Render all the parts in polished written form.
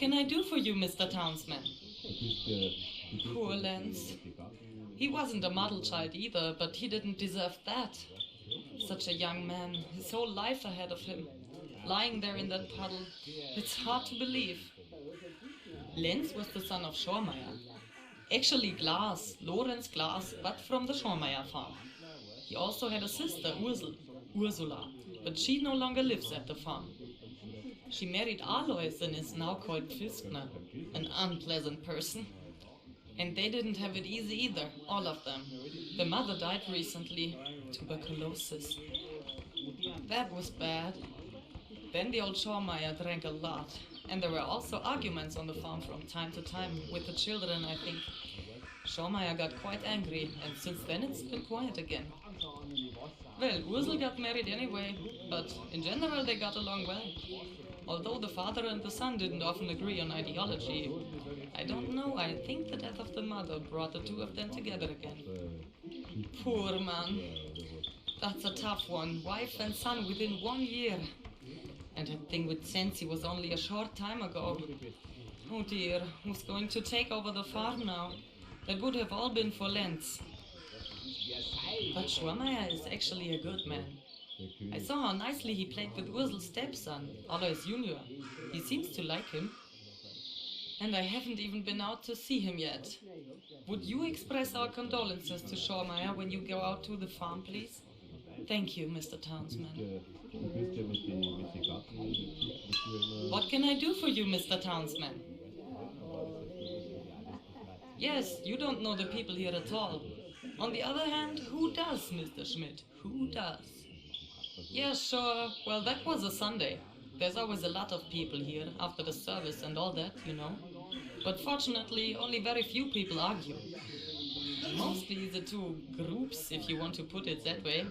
What can I do for you, Mr. Townsman? Poor Lance. He wasn't a model child either, but he didn't deserve that. Such a young man, his whole life ahead of him. Lying there in that puddle, it's hard to believe. Lenz was the son of Schormeyer. Actually Glass, Lorenz Glass, but from the Schormeyer farm. He also had a sister, Ursula, but she no longer lives at the farm. She married Alois and is now called Pfiskner, an unpleasant person. And they didn't have it easy either, all of them. The mother died recently, tuberculosis. That was bad. Then the old Schormeyer drank a lot, and there were also arguments on the farm from time to time with the children, I think. Schormeyer got quite angry, and since then it's been quiet again. Well, Ursel got married anyway, but in general they got along well. Although the father and the son didn't often agree on ideology, I don't know, I think the death of the mother brought the two of them together again. Poor man. That's a tough one, wife and son within 1 year. And that thing with Sensi was only a short time ago. Oh dear, who's going to take over the farm now? That would have all been for Lenz. But Schormeyer is actually a good man. I saw how nicely he played with Ursel's stepson, Alois Jr. He seems to like him. And I haven't even been out to see him yet. Would you express our condolences to Schormeyer when you go out to the farm, please? Thank you, Mr. Townsman. What can I do for you, Mr. Townsman? Yes, you don't know the people here at all. On the other hand, who does, Mr. Schmidt? Who does? Yeah, sure. Well, that was a Sunday. There's always a lot of people here after the service and all that, you know. But fortunately, only very few people argue. Mostly the two groups, if you want to put it that way.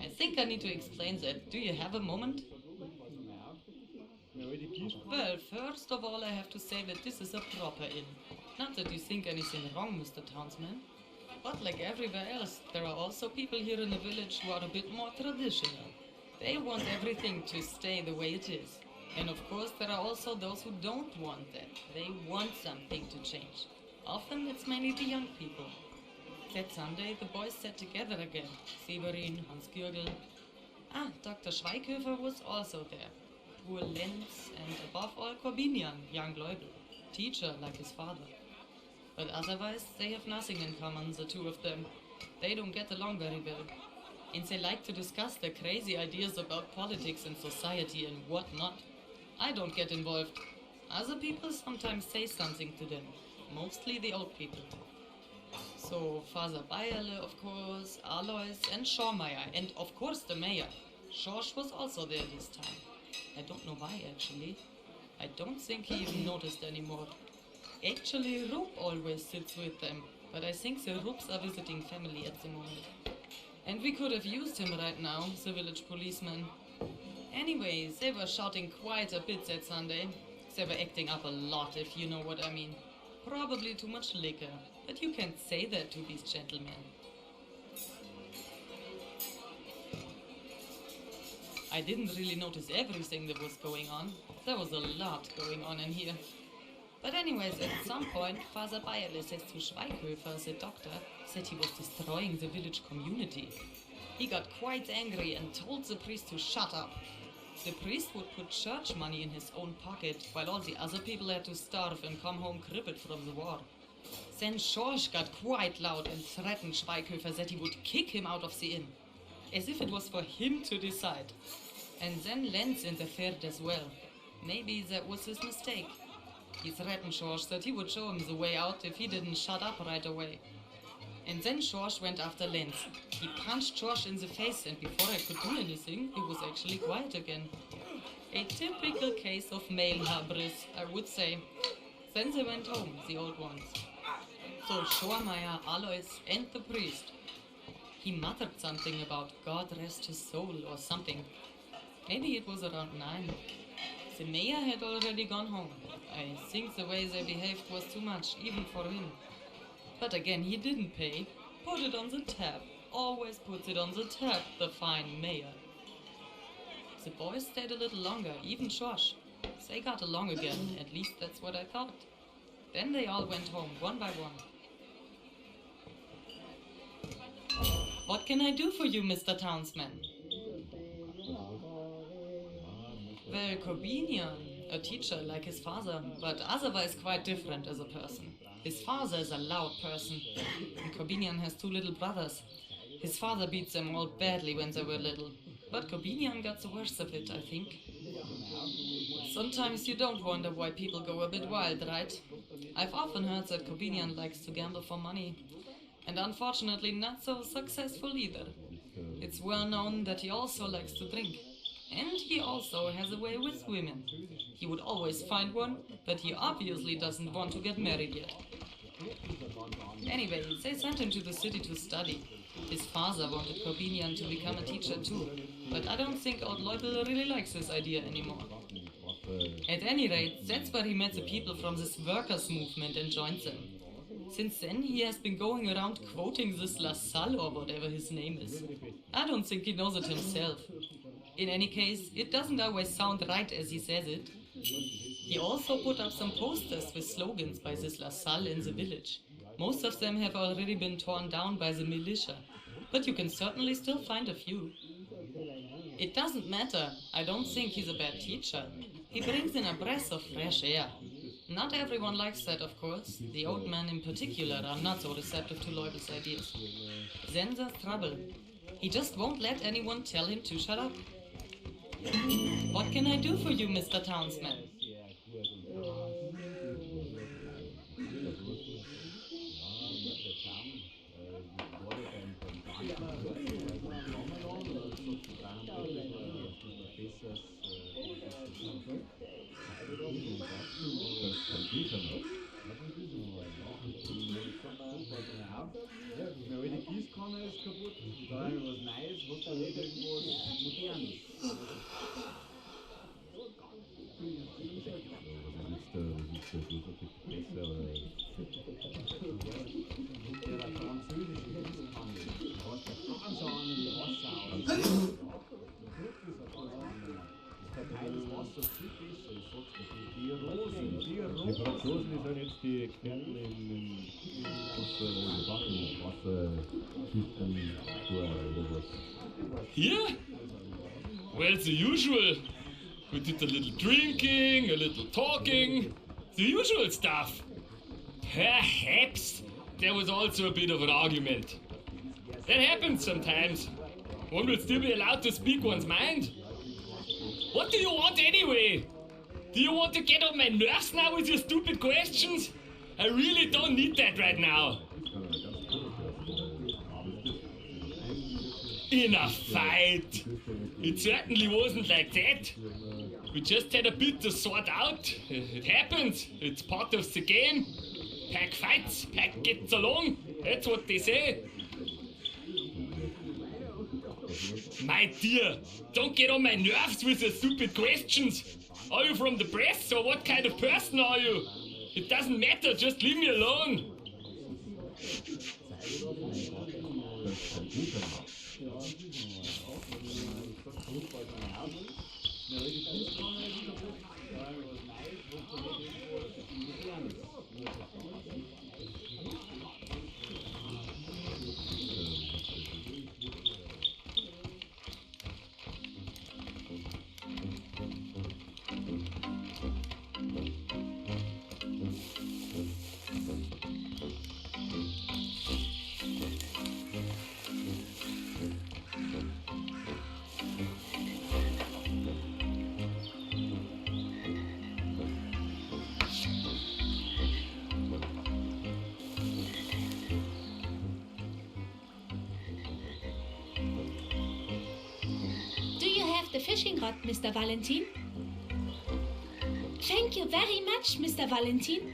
I think I need to explain that. Do you have a moment? Well, first of all, I have to say that this is a proper inn. Not that you think anything wrong, Mr. Townsman. But like everywhere else, there are also people here in the village who are a bit more traditional. They want everything to stay the way it is. And of course, there are also those who don't want that. They want something to change. Often it's mainly the young people. That Sunday, the boys sat together again. Severin, Hans-Gürgel. Dr. Schweighöfer was also there. Poor Lenz, and above all Corbinian, young Leubel, teacher like his father. But otherwise, they have nothing in common, the two of them. They don't get along very well. And they like to discuss their crazy ideas about politics and society and whatnot. I don't get involved. Other people sometimes say something to them. Mostly the old people. So, Father Bayerle, of course, Alois and Schormeyer, and of course the mayor. Schorsch was also there this time. I don't know why, actually. I don't think he even noticed anymore. Actually, Rupp always sits with them, but I think the Rupps are visiting family at the moment. And we could have used him right now, the village policeman. Anyways, they were shouting quite a bit that Sunday. They were acting up a lot, if you know what I mean. Probably too much liquor, but you can't say that to these gentlemen. I didn't really notice everything that was going on. There was a lot going on in here. But anyways, at some point, Father Bayerle says to Schweighöfer, the doctor, said he was destroying the village community. He got quite angry and told the priest to shut up. The priest would put church money in his own pocket, while all the other people had to starve and come home crippled from the war. Then Schorsch got quite loud and threatened Schweighöfer that he would kick him out of the inn, as if it was for him to decide. And then Lenz interfered as well. Maybe that was his mistake. He threatened Schorsch that he would show him the way out if he didn't shut up right away. And then Schorsch went after Lenz. He punched Schorsch in the face, and before I could do anything, he was actually quiet again. A typical case of male hubris, I would say. Then they went home, the old ones. So Schormeyer, Alois, and the priest. He muttered something about God rest his soul or something. Maybe it was around 9. The mayor had already gone home. I think the way they behaved was too much, even for him. But again, he didn't pay. Put it on the tab. Always puts it on the tab, the fine mayor. The boys stayed a little longer, even Schorsch. They got along again, at least that's what I thought. Then they all went home, one by one. What can I do for you, Mr. Townsman? Well, Corbinian, a teacher like his father, but otherwise quite different as a person. His father is a loud person, and Corbinian has 2 little brothers. His father beats them all badly when they were little, but Corbinian got the worst of it, I think. Sometimes you don't wonder why people go a bit wild, right? I've often heard that Corbinian likes to gamble for money, and unfortunately not so successful either. It's well known that he also likes to drink, and he also has a way with women. He would always find one, but he obviously doesn't want to get married yet. Anyway, they sent him to the city to study. His father wanted Corbinian to become a teacher too, but I don't think old Leupel really likes this idea anymore. At any rate, that's where he met the people from this workers' movement and joined them. Since then, he has been going around quoting this LaSalle or whatever his name is. I don't think he knows it himself. In any case, it doesn't always sound right as he says it. He also put up some posters with slogans by this LaSalle in the village. Most of them have already been torn down by the militia, but you can certainly still find a few. It doesn't matter. I don't think he's a bad teacher. He brings in a breath of fresh air. Not everyone likes that, of course. The old men in particular are not so receptive to Leupel's ideas. Then there's trouble. He just won't let anyone tell him to shut up. What can I do for you, Mr. Townsman? Die Franzosen, die sind jetzt die Experten in Here? Well, it's the usual. We did a little drinking, a little talking, the usual stuff. Perhaps there was also a bit of an argument. That happens sometimes. One will still be allowed to speak one's mind. What do you want anyway? Do you want to get on my nerves now with your stupid questions? I really don't need that right now. In a fight? It certainly wasn't like that. We just had a bit to sort out. It happens. It's part of the game. Pack fights, pack gets along. That's what they say. My dear, don't get on my nerves with your stupid questions. Are you from the press or what kind of person are you? It doesn't matter, just leave me alone. The fishing rod, Mr. Valentin. Thank you very much, Mr. Valentin.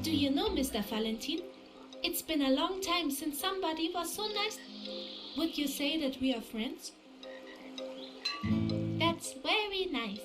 Do you know, Mr. Valentin, it's been a long time since somebody was so nice. Would you say that we are friends? That's very nice.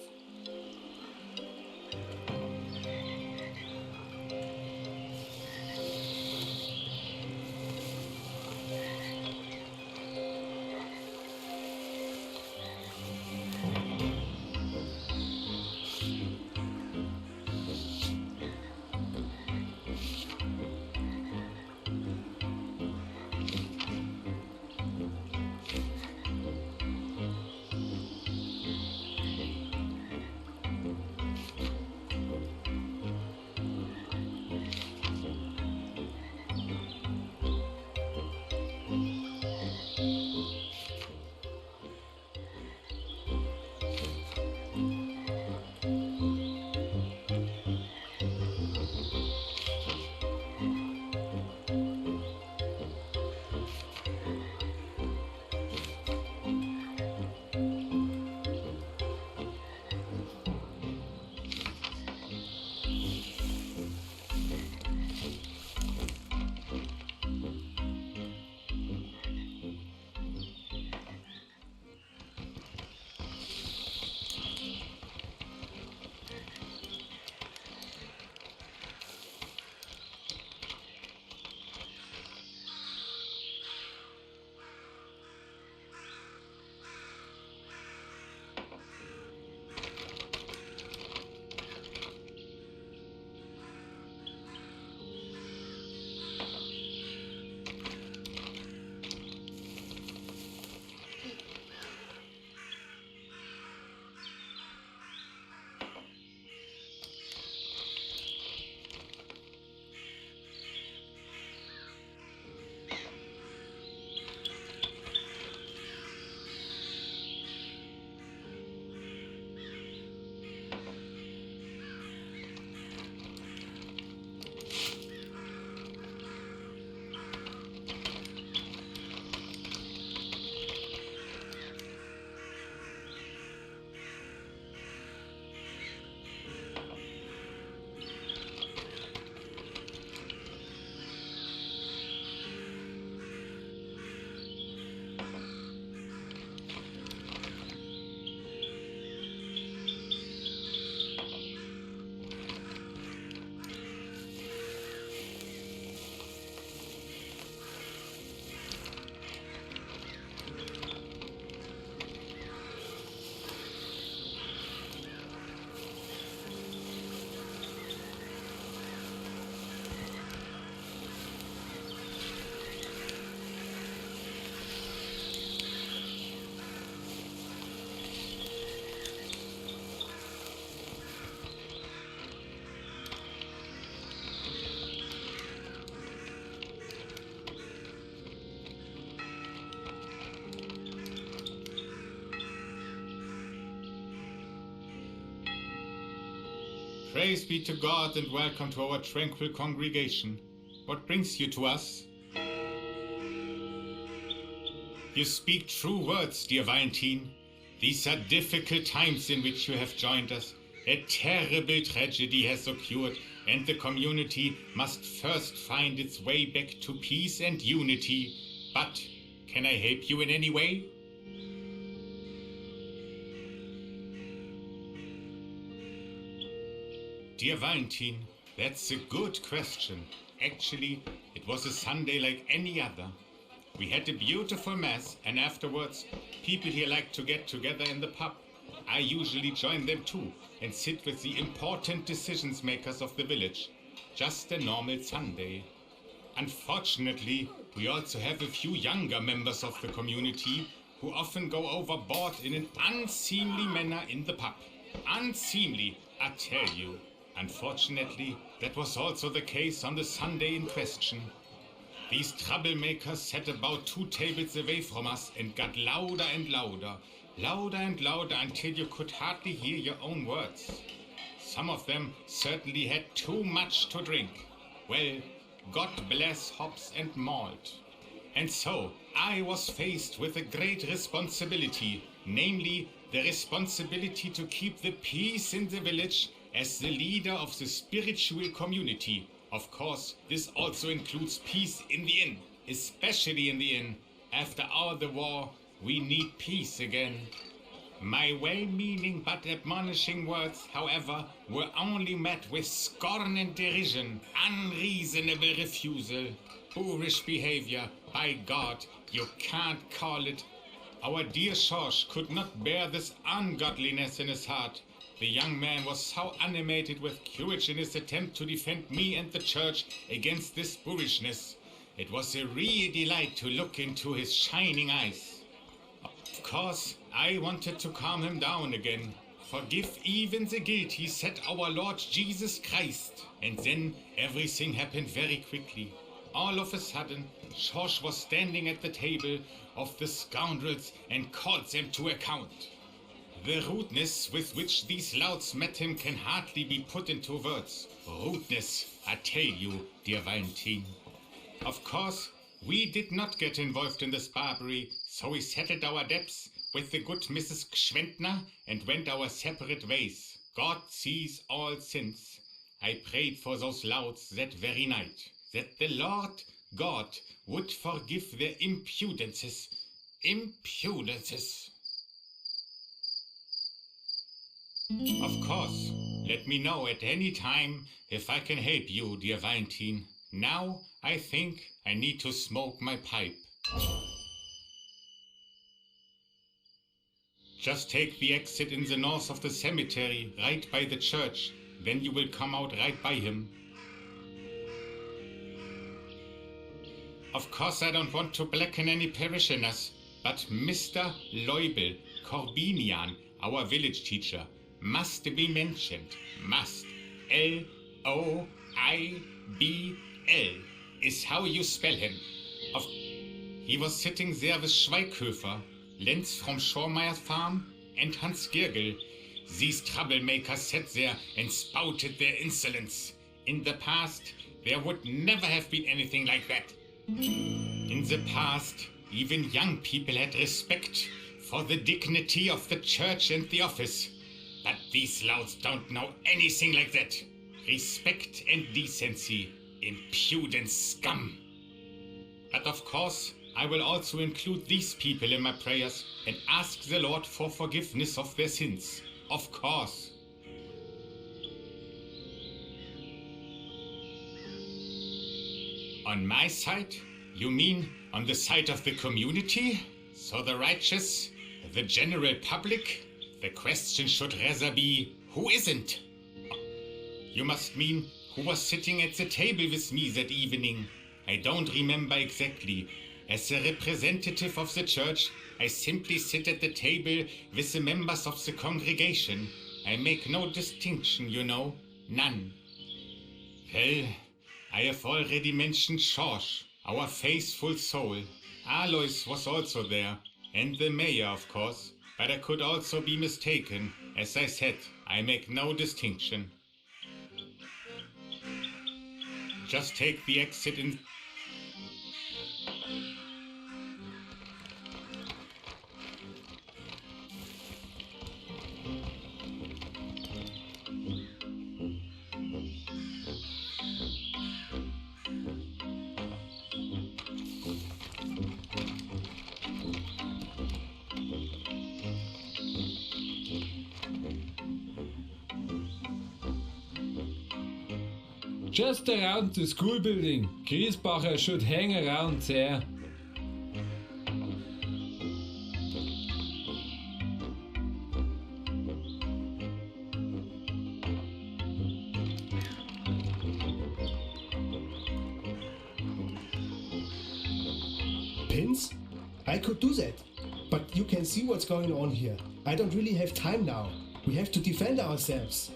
Praise be to God and welcome to our tranquil congregation. What brings you to us? You speak true words, dear Valentin. These are difficult times in which you have joined us. A terrible tragedy has occurred, and the community must first find its way back to peace and unity. But can I help you in any way? Dear Valentin, that's a good question. Actually, it was a Sunday like any other. We had a beautiful mass, and afterwards, people here like to get together in the pub. I usually join them too, and sit with the important decisions makers of the village. Just a normal Sunday. Unfortunately, we also have a few younger members of the community who often go overboard in an unseemly manner in the pub. Unseemly, I tell you. Unfortunately, that was also the case on the Sunday in question. These troublemakers sat about 2 tables away from us and got louder and louder, louder and louder until you could hardly hear your own words. Some of them certainly had too much to drink. Well, God bless hops and malt. And so, I was faced with a great responsibility, namely the responsibility to keep the peace in the village as the leader of the spiritual community. Of course, this also includes peace in the inn, especially in the inn. After all the war, we need peace again. My well-meaning but admonishing words, however, were only met with scorn and derision, unreasonable refusal, boorish behavior. By God, you can't call it. Our dear George could not bear this ungodliness in his heart. The young man was so animated with courage in his attempt to defend me and the church against this boorishness. It was a real delight to look into his shining eyes. Of course, I wanted to calm him down again. Forgive even the guilty, said our Lord Jesus Christ. And then everything happened very quickly. All of a sudden, George was standing at the table of the scoundrels and called them to account. The rudeness with which these louts met him can hardly be put into words. Rudeness, I tell you, dear Valentin. Of course, we did not get involved in this barbary, so we settled our debts with the good Mrs. Gschwendner and went our separate ways. God sees all sins. I prayed for those louts that very night, that the Lord God would forgive their impudences. Impudences. Of course, let me know at any time if I can help you, dear Valentin. Now, I think I need to smoke my pipe. Just take the exit in the north of the cemetery, right by the church. Then you will come out right by him. Of course, I don't want to blacken any parishioners, but Mr. Leubel, Corbinian, our village teacher, must be mentioned. Must. L-O-I-B-L is how you spell him. He was sitting there with Schweighöfer, Lenz from Schormeyer's farm, and Hans Girgel. These troublemakers sat there and spouted their insolence. In the past, there would never have been anything like that. In the past, even young people had respect for the dignity of the church and the office. But these louts don't know anything like that. Respect and decency, impudent scum. But of course, I will also include these people in my prayers and ask the Lord for forgiveness of their sins. Of course. On my side? You mean on the side of the community? So the righteous, the general public? The question should rather be, who isn't? You must mean who was sitting at the table with me that evening. I don't remember exactly. As a representative of the church, I simply sit at the table with the members of the congregation. I make no distinction, you know. None. Well, I have already mentioned George, our faithful soul. Alois was also there, and the mayor, of course. But I could also be mistaken. As I said, I make no distinction. Just take the exit in. Just around the school building. Griesbacher should hang around there. Pins? I could do that. But you can see what's going on here. I don't really have time now. We have to defend ourselves.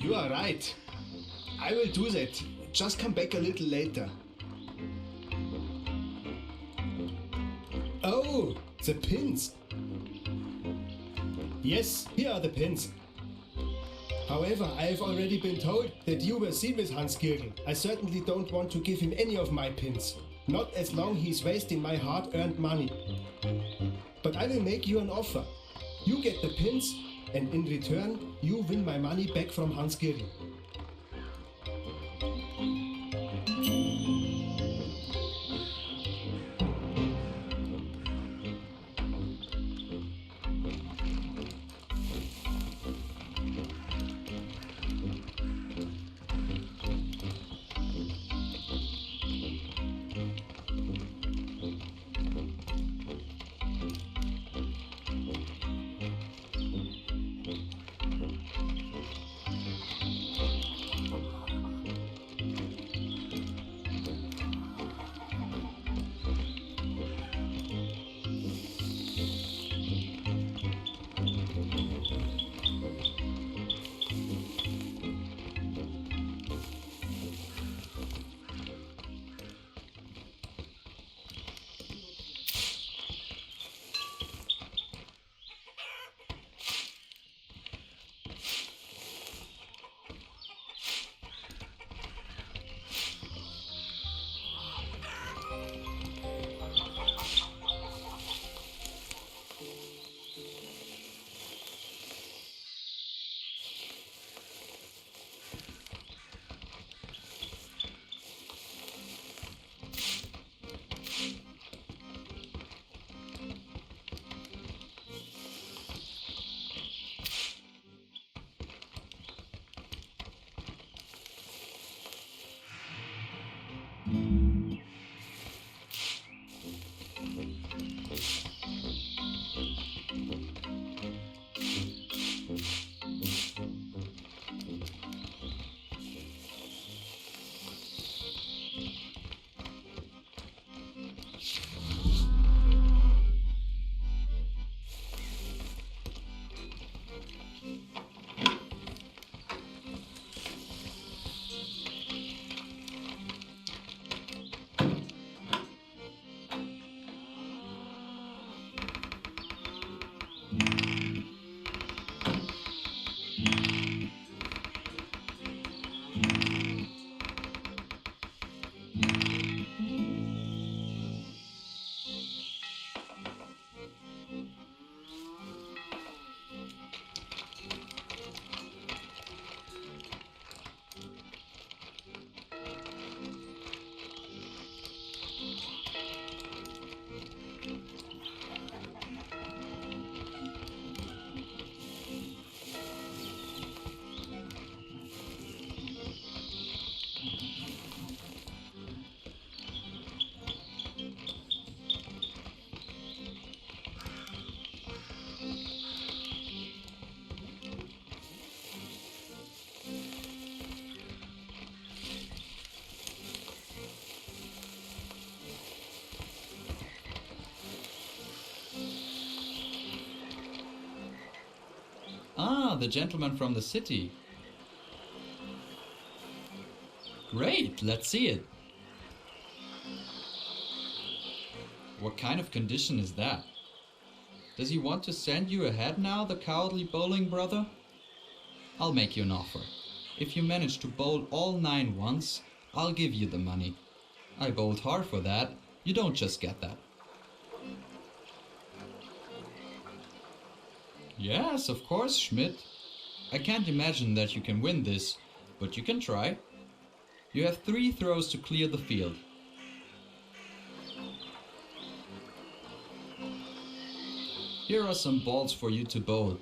You are right. I will do that. Just come back a little later. Oh, the pins. Yes, here are the pins. However, I have already been told that you were seen with Hans Gürgel. I certainly don't want to give him any of my pins. Not as long he's wasting my hard-earned money. But I will make you an offer. You get the pins, and in return, you win my money back from Hans Gürgel. the gentleman from the city. Great, let's see it. What kind of condition is that? Does he want to send you ahead now, the cowardly bowling brother? I'll make you an offer. If you manage to bowl all 9 once, I'll give you the money. I bowled hard for that. You don't just get that. Yes, of course, Schmidt. I can't imagine that you can win this, but you can try. You have 3 throws to clear the field. Here are some balls for you to bowl,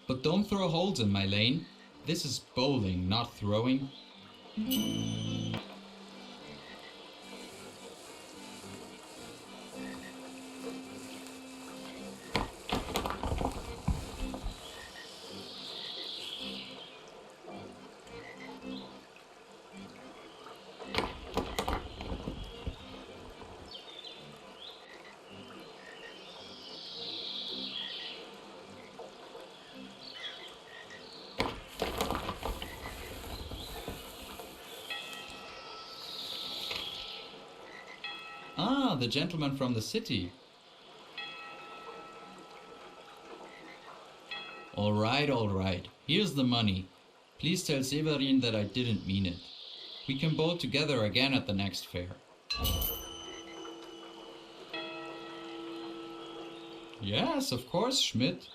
but don't throw holes in my lane. This is bowling, not throwing. Ah, the gentleman from the city. All right. Here's the money. Please tell Severin that I didn't mean it. We can bowl together again at the next fair. Yes, of course, Schmidt.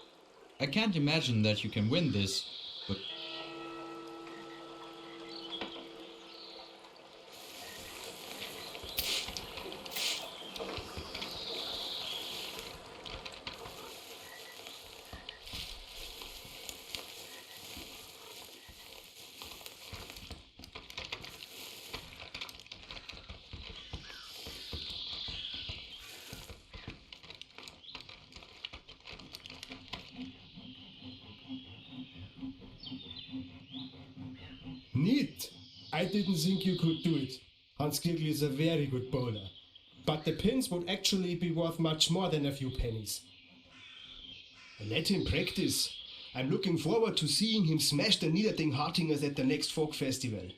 I can't imagine that you can win this, but... Neat! I didn't think you could do it. Hans Kirgel is a very good bowler. But the pins would actually be worth much more than a few pennies. Let him practice. I'm looking forward to seeing him smash the Niederding Hartingers at the next folk festival.